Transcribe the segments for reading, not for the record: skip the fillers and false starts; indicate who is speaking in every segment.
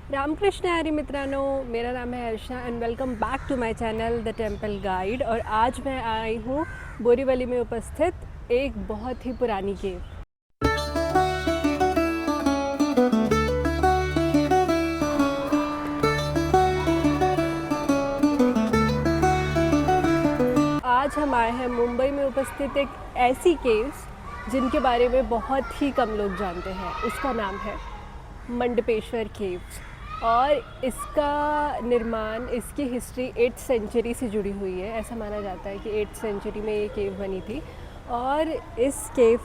Speaker 1: रामकृष्ण हरी मित्रांनो, मेरा नाम है Archana and welcome back to my channel the temple guide. और आज मैं आई हूँ बोरीवली में उपस्थित एक बहुत ही पुरानी केव। आज हम आए हैं मुंबई में उपस्थित एक ऐसी केव्स जिनके बारे में बहुत ही कम लोग जानते हैं। उसका नाम है मंडपेश्वर केव्स और इसका निर्माण, इसकी हिस्ट्री 8th सेंचुरी से जुड़ी हुई है। ऐसा माना जाता है कि 8th सेंचुरी में ये केव बनी थी। और इस केव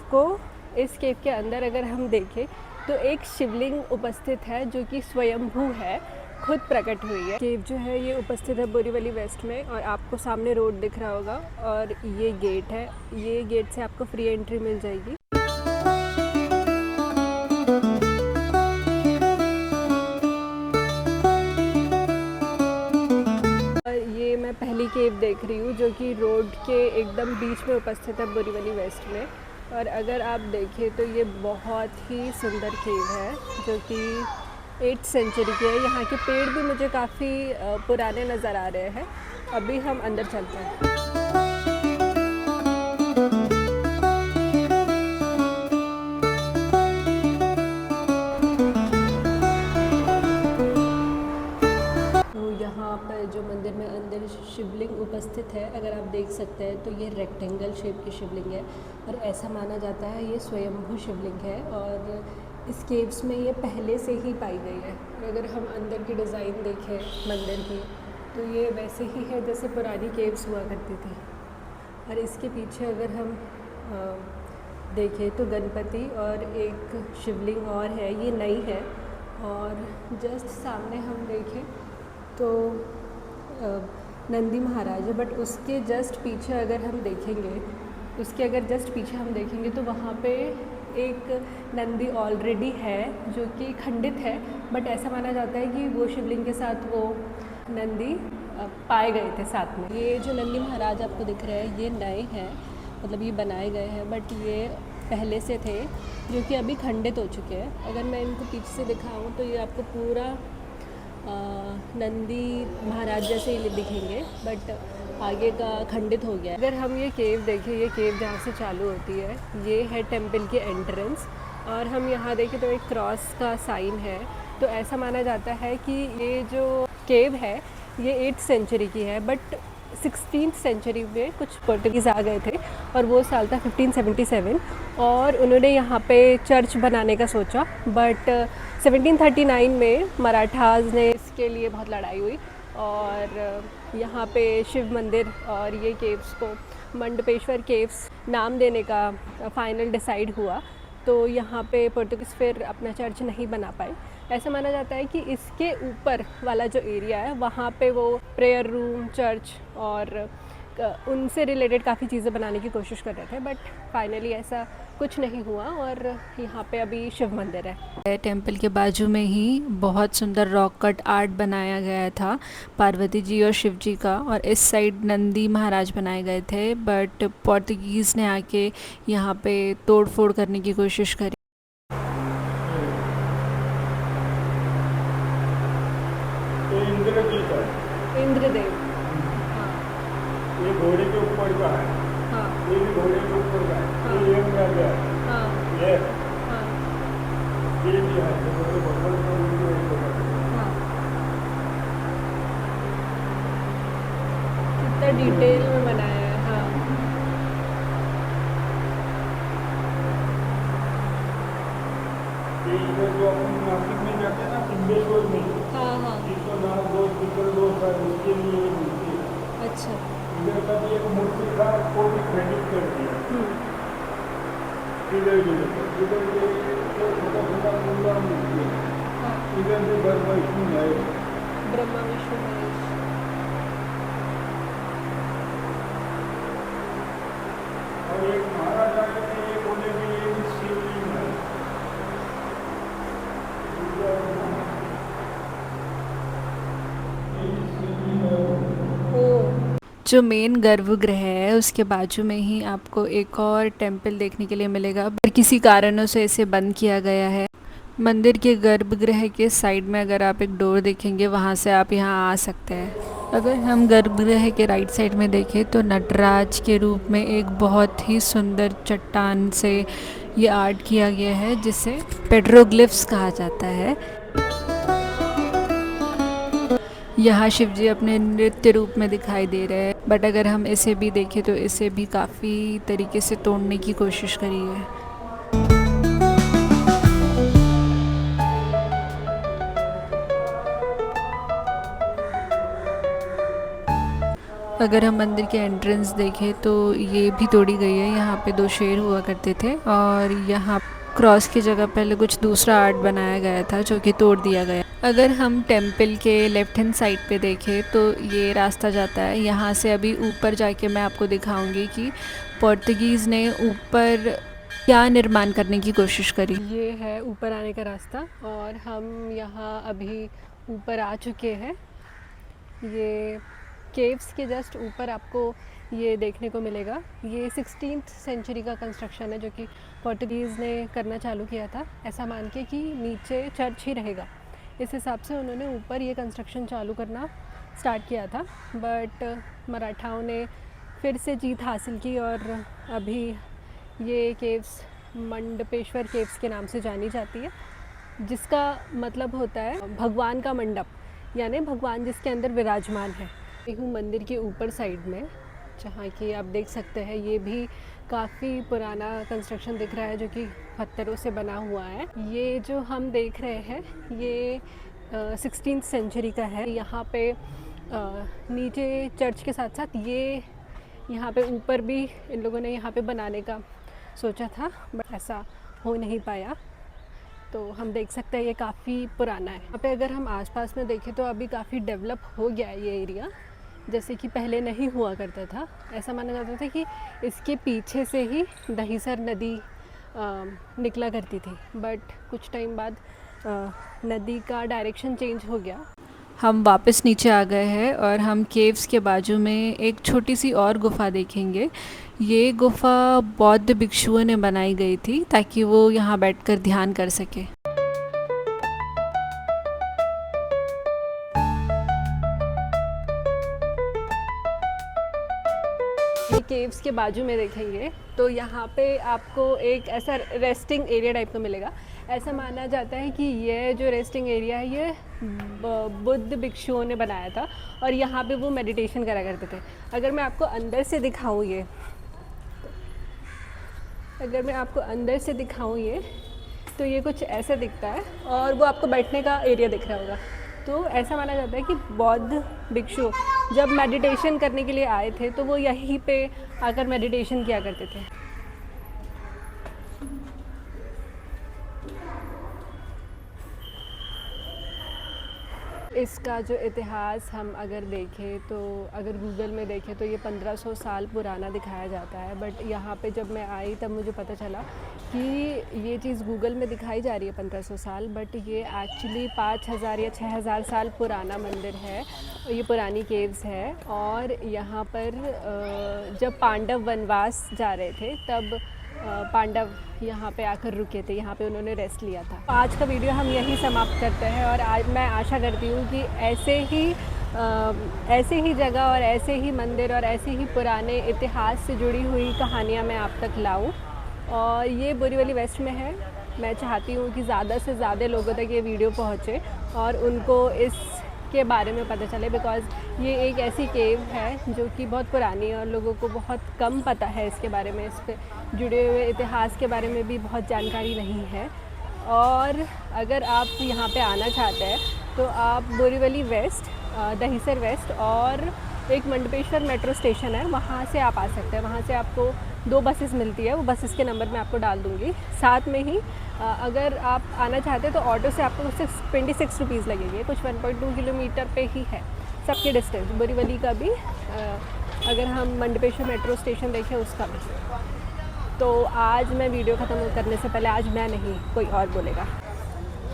Speaker 1: के अंदर अगर हम देखें तो एक शिवलिंग उपस्थित है जो कि स्वयंभू है, खुद प्रकट हुई है। केव जो है ये उपस्थित है बोरीवली वेस्ट में और आपको सामने रोड दिख रहा होगा और ये गेट है। ये गेट से आपको फ्री एंट्री मिल जाएगी। मैं पहली केव देख रही हूँ जो कि रोड के एकदम बीच में उपस्थित है बोरीवली वेस्ट में। और अगर आप देखें तो ये बहुत ही सुंदर केव है जो कि 8th सेंचुरी की है। यहाँ के पेड़ भी मुझे काफ़ी पुराने नज़र आ रहे हैं। अभी हम अंदर चलते हैं। यहाँ पर जो मंदिर में अंदर शिवलिंग उपस्थित है, अगर आप देख सकते हैं तो ये रेक्टेंगल शेप की शिवलिंग है और ऐसा माना जाता है ये स्वयंभू शिवलिंग है। और इस केव्स में ये पहले से ही पाई गई है। अगर हम अंदर की डिज़ाइन देखें मंदिर की तो ये वैसे ही है जैसे पुरानी केव्स हुआ करती थी। और इसके पीछे अगर हम देखें तो गणपति और एक शिवलिंग और है, ये नई है। और जस्ट सामने हम देखें तो नंदी महाराज है, बट उसके जस्ट पीछे अगर हम देखेंगे तो वहाँ पे एक नंदी ऑलरेडी है जो कि खंडित है। बट ऐसा माना जाता है कि वो शिवलिंग के साथ वो नंदी पाए गए थे साथ में। ये जो नंदी महाराज आपको दिख रहे हैं ये नए हैं, मतलब ये बनाए गए हैं, बट ये पहले से थे जो कि अभी खंडित हो चुके हैं। अगर मैं इनको पीछे से दिखाऊं तो ये आपको पूरा नंदी महाराज जैसे ही दिखेंगे, बट आगे का खंडित हो गया। अगर हम ये केव देखें, ये केव जहाँ से चालू होती है ये है टेम्पल की एंट्रेंस। और हम यहाँ देखें तो एक क्रॉस का साइन है। तो ऐसा माना जाता है कि ये जो केव है ये 8th सेंचुरी की है, बट 16th सेंचुरी में कुछ पोर्टुगीज़ आ गए थे और वो साल था 1577 और उन्होंने यहाँ पे चर्च बनाने का सोचा। बट 1739 में मराठास ने इसके लिए बहुत लड़ाई हुई और यहाँ पे शिव मंदिर और ये केव्स को मंडपेश्वर केव्स नाम देने का फाइनल डिसाइड हुआ। तो यहाँ पे पोर्टुगीज़ फिर अपना चर्च नहीं बना पाए। ऐसा माना जाता है कि इसके ऊपर वाला जो एरिया है वहाँ पे वो प्रेयर रूम, चर्च और उनसे रिलेटेड काफ़ी चीज़ें बनाने की कोशिश कर रहे थे, बट फाइनली ऐसा कुछ नहीं हुआ और यहाँ पे अभी शिव मंदिर है।
Speaker 2: टेम्पल के बाजू में ही बहुत सुंदर रॉक कट आर्ट बनाया गया था पार्वती जी और शिव जी का, और इस साइड नंदी महाराज बनाए गए थे। बट पोर्तुगीज़ ने आके यहाँ पे तोड़ फोड़ करने की कोशिश करी।
Speaker 1: इंद्रदेव, हाँ,
Speaker 3: ये घोड़े के ऊपर का है।
Speaker 1: हाँ,
Speaker 3: ये भी घोड़े के ऊपर का है।
Speaker 1: हाँ,
Speaker 3: ये यम है।
Speaker 1: हाँ,
Speaker 3: ये
Speaker 1: हाँ,
Speaker 3: ये भी है जो भगवान का उनको एक होगा।
Speaker 1: हाँ। कितना डिटेल में बनाया है। हाँ,
Speaker 3: ये इधर जो अपन नासिक में जाते हैं ना, सिद्धेश्वर में,
Speaker 1: हाँ, हाँ,
Speaker 3: जिसको नाम दो पितर दो है, उसके लिए ये मूर्ति है।
Speaker 1: अच्छा।
Speaker 3: इधर का भी एक मूर्ति था, को भी क्रेडिट कर दिया। इधर भी इधर ये छोटा छोटा मुंडा मूर्ति है।
Speaker 1: हाँ,
Speaker 3: इधर भी ब्रह्मा विष्णु है।
Speaker 1: ब्रह्मा विष्णु महेश।
Speaker 3: और एक महाराजा के ये बोले कि ये भी शिवलिंग है।
Speaker 2: जो मेन गर्भगृह है उसके बाजू में ही आपको एक और टेम्पल देखने के लिए मिलेगा, पर किसी कारणों से इसे बंद किया गया है। मंदिर के गर्भगृह के साइड में अगर आप एक डोर देखेंगे वहाँ से आप यहाँ आ सकते हैं। अगर हम गर्भगृह के राइट साइड में देखें तो नटराज के रूप में एक बहुत ही सुंदर चट्टान से ये आर्ट किया गया है जिसे पेट्रोग्लिफ्स कहा जाता है। यहाँ शिव जी अपने नृत्य रूप में दिखाई दे रहे हैं, बट अगर हम इसे भी देखें तो इसे भी काफ़ी तरीके से तोड़ने की कोशिश करी है। अगर हम मंदिर के एंट्रेंस देखें तो ये भी तोड़ी गई है। यहाँ पे 2 शेर हुआ करते थे और यहाँ क्रॉस की जगह पहले कुछ दूसरा आर्ट बनाया गया था जो कि तोड़ दिया गया। अगर हम टेंपल के लेफ्ट हैंड साइड पे देखें तो ये रास्ता जाता है। यहाँ से अभी ऊपर जाके मैं आपको दिखाऊंगी कि पोर्तुगीज़ ने ऊपर क्या निर्माण करने की कोशिश करी।
Speaker 1: ये है ऊपर आने का रास्ता और हम यहाँ अभी ऊपर आ चुके हैं। ये केव्स के जस्ट ऊपर आपको ये देखने को मिलेगा। ये 16th सेंचुरी का कंस्ट्रक्शन है जो कि पोर्टुगीज़ ने करना चालू किया था, ऐसा मान के कि नीचे चर्च ही रहेगा। इस हिसाब से उन्होंने ऊपर ये कंस्ट्रक्शन चालू करना स्टार्ट किया था, बट मराठाओं ने फिर से जीत हासिल की और अभी ये केव्स मंडपेश्वर केव्स के नाम से जानी जाती है, जिसका मतलब होता है भगवान का मंडप, यानी भगवान जिसके अंदर विराजमान है। हूँ मंदिर के ऊपर साइड में, जहाँ कि आप देख सकते हैं ये भी काफ़ी पुराना कंस्ट्रक्शन दिख रहा है जो कि पत्थरों से बना हुआ है। ये जो हम देख रहे हैं ये 16th सेंचुरी का है। यहाँ पे नीचे चर्च के साथ साथ ये यहाँ पे ऊपर भी इन लोगों ने यहाँ पे बनाने का सोचा था, बट ऐसा हो नहीं पाया। तो हम देख सकते हैं ये काफ़ी पुराना है। यहाँ पे अगर हम आसपास में देखें तो अभी काफ़ी डेवलप हो गया है ये एरिया, जैसे कि पहले नहीं हुआ करता था। ऐसा माना जाता था कि इसके पीछे से ही दहीसर नदी निकला करती थी, बट कुछ टाइम बाद नदी का डायरेक्शन चेंज हो गया।
Speaker 2: हम वापस नीचे आ गए हैं और हम केव्स के बाजू में एक छोटी सी और गुफ़ा देखेंगे। ये गुफ़ा बौद्ध भिक्षुओं ने बनाई गई थी ताकि वो यहाँ बैठकर ध्यान कर सके।
Speaker 1: केव्स के बाजू में देखेंगे तो यहाँ पे आपको एक ऐसा रेस्टिंग एरिया टाइप का मिलेगा। ऐसा माना जाता है कि ये जो रेस्टिंग एरिया है ये बुद्ध भिक्षुओं ने बनाया था और यहाँ पे वो मेडिटेशन करा करते थे। अगर मैं आपको अंदर से दिखाऊँ ये तो ये कुछ ऐसा दिखता है और वो आपको बैठने का एरिया दिख रहा होगा। तो ऐसा माना जाता है कि बौद्ध भिक्षु जब मेडिटेशन करने के लिए आए थे तो वो यहीं पे आकर मेडिटेशन किया करते थे। इसका जो इतिहास हम अगर देखें तो अगर गूगल में देखें तो ये 1500 साल पुराना दिखाया जाता है, बट यहाँ पे जब मैं आई तब मुझे पता चला कि ये चीज़ गूगल में दिखाई जा रही है 1500 साल, बट ये एक्चुअली 5000 या 6000 साल पुराना मंदिर है। ये पुरानी केव्स है और यहाँ पर जब पांडव वनवास जा रहे थे तब पांडव यहाँ पे आकर रुके थे, यहाँ पे उन्होंने रेस्ट लिया था। आज का वीडियो हम यहीं समाप्त करते हैं और आज मैं आशा करती हूँ कि ऐसे ही जगह और ऐसे ही मंदिर और ऐसे ही पुराने इतिहास से जुड़ी हुई कहानियाँ मैं आप तक लाऊं। और ये बोरीवली वेस्ट में है। मैं चाहती हूँ कि ज़्यादा से ज़्यादा लोगों तक ये वीडियो पहुँचे और उनको इसके बारे में पता चले, बिकॉज़ ये एक ऐसी केव है जो कि बहुत पुरानी है और लोगों को बहुत कम पता है इसके बारे में। इस पे जुड़े हुए इतिहास के बारे में भी बहुत जानकारी नहीं है। और अगर आप यहाँ पे आना चाहते हैं तो आप बोरीवली वेस्ट, दहीसर वेस्ट और एक मंडपेश्वर मेट्रो स्टेशन है, वहाँ से आप आ सकते हैं। वहाँ से आपको 2 बसेस मिलती है, वो बसेस के नंबर मैं आपको डाल दूँगी। साथ में ही अगर आप आना चाहते हैं तो ऑटो से आपको 26 रुपीज़ लगेंगे। कुछ 1.2 किलोमीटर पे ही है सबके डिस्टेंस, बोरीवली का भी, अगर हम मंडपेश्वर मेट्रो स्टेशन देखें उसका भी। तो आज मैं वीडियो ख़त्म करने से पहले, आज मैं नहीं कोई और बोलेगा।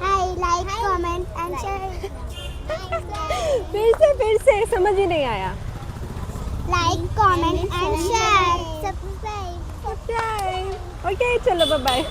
Speaker 4: हाय, लाइक, कमेंट एंड शेयर।
Speaker 1: फिर से समझ ही नहीं आया।
Speaker 4: Like, comment and share, subscribe.
Speaker 1: Okay, चलो बाय बाय।